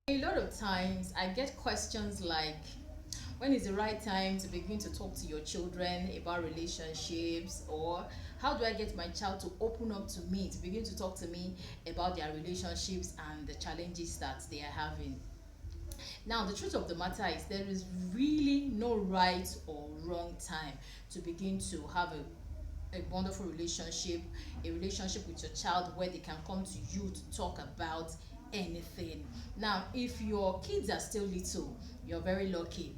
A lot of times I get questions like, when is the right time to begin to talk to your children about relationships, or how do I get my child to open up to me, to begin to talk to me about their relationships and the challenges that they are having. Now, the truth of the matter is there is really no right or wrong time to begin to have a wonderful relationship, a relationship with your child where they can come to you to talk about anything. Now, if your kids are still little, you're very lucky.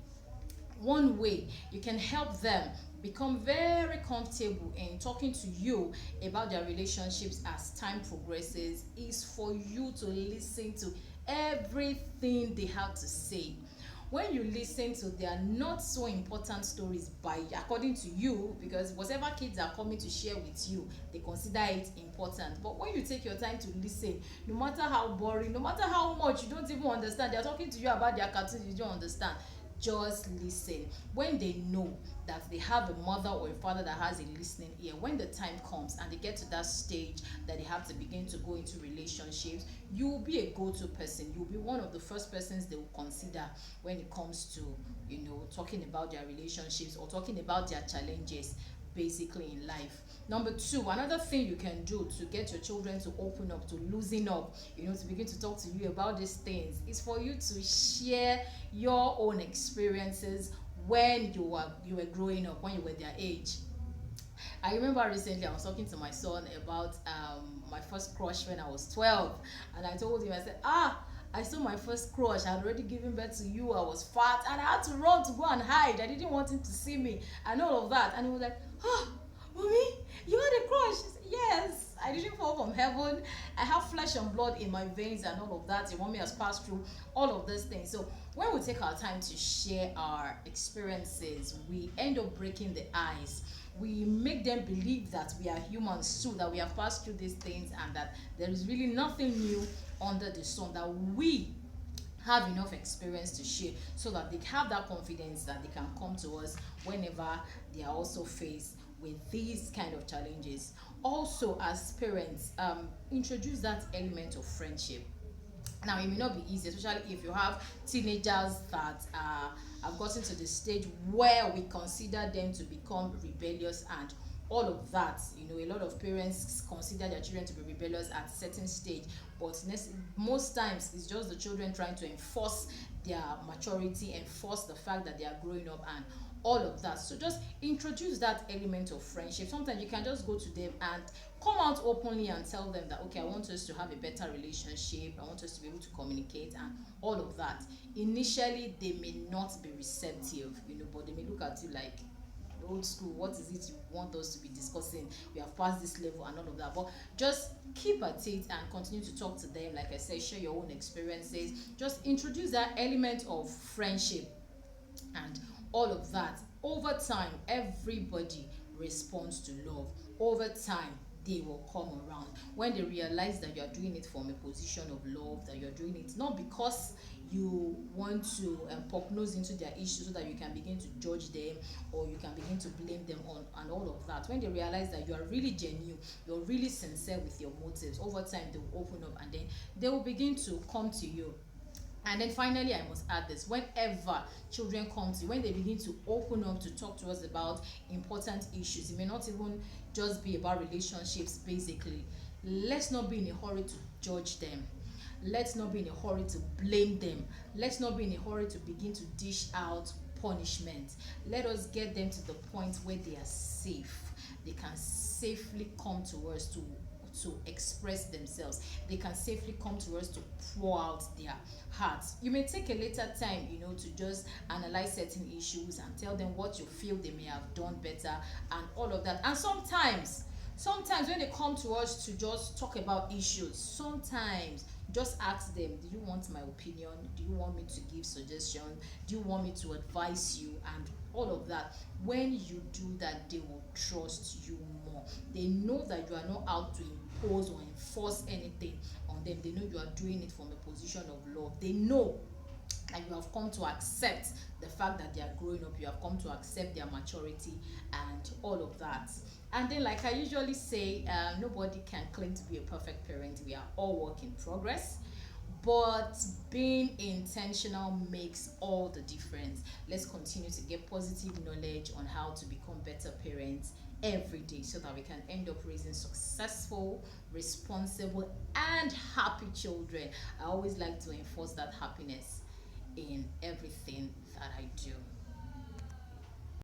One way you can help them become very comfortable in talking to you about their relationships as time progresses is for you to listen to everything they have to say. When you listen to their not so important stories by according to you, because whatever kids are coming to share with you, they consider it important. But when you take your time to listen, no matter how boring, no matter how much you don't even understand, they're talking to you about their cartoons you don't understand, just listen. When they know that they have a mother or a father that has a listening ear, when the time comes and they get to that stage that they have to begin to go into relationships, you will be a go-to person. You'll be one of the first persons they will consider when it comes to, talking about their relationships or talking about their challenges basically in life. Number two, another thing you can do to get your children to open up, to loosen up, to begin to talk to you about these things, is for you to share your own experiences when you were growing up, when you were their age. I remember recently I was talking to my son about my first crush when I was 12, and I told him, I said, I saw my first crush. I had already given birth to you. I was fat, and I had to run to go and hide. I didn't want him to see me, and all of that. And he was like, mommy, you had a crush? I said, yes, I didn't fall from heaven. I have flesh and blood in my veins and all of that. Your mommy has passed through all of these things. So when we take our time to share our experiences, we end up breaking the ice. We make them believe that we are humans too, that we have passed through these things, and that there is really nothing new under the sun, that we have enough experience to share, so that they have that confidence that they can come to us whenever they are also faced with these kind of challenges. Also, as parents, introduce that element of friendship. Now, it may not be easy, especially if you have teenagers that have gotten to the stage where we consider them to become rebellious and all of that. A lot of parents consider their children to be rebellious at a certain stage, but most times it's just the children trying to enforce their maturity, enforce the fact that they are growing up, and all of that. So just introduce that element of friendship. Sometimes you can just go to them and come out openly and tell them that, okay, I want us to have a better relationship, I want us to be able to communicate and all of that. Initially they may not be receptive, but they may look at you like, old school, what is it you want us to be discussing? We have passed this level and all of that. But just keep at it and continue to talk to them. Like I said, share your own experiences. Just introduce that element of friendship and all of that. Over time, everybody responds to love. Over time, they will come around when they realize that you are doing it from a position of love, that you're doing it not because you want to poke nose into their issues so that you can begin to judge them or you can begin to blame them on and all of that. When they realize that you are really genuine, you're really sincere with your motives, over time they will open up and then they will begin to come to you. And then finally, I must add this: whenever children come to you, when they begin to open up to talk to us about important issues, it may not even just be about relationships, basically. Let's not be in a hurry to judge them. Let's not be in a hurry to blame them. Let's not be in a hurry to begin to dish out punishment. Let us get them to the point where they are safe. They can safely come to us to express themselves. They can safely come to us to pour out their hearts. You may take a later time, to just analyze certain issues and tell them what you feel they may have done better and all of that. And sometimes when they come to us to just talk about issues, sometimes just ask them, do you want my opinion? Do you want me to give suggestions? Do you want me to advise you? And all of that. When you do that, they will trust you more. They know that you are not out to impose or enforce anything on them. They know you are doing it from a position of love. They know and you have come to accept the fact that they are growing up, you have come to accept their maturity and all of that. And then, like I usually say, nobody can claim to be a perfect parent. We are all work in progress, But being intentional makes all the difference. Let's continue to get positive knowledge on how to become better parents every day so that we can end up raising successful, responsible, and happy children. I always like to enforce that happiness in everything that I do.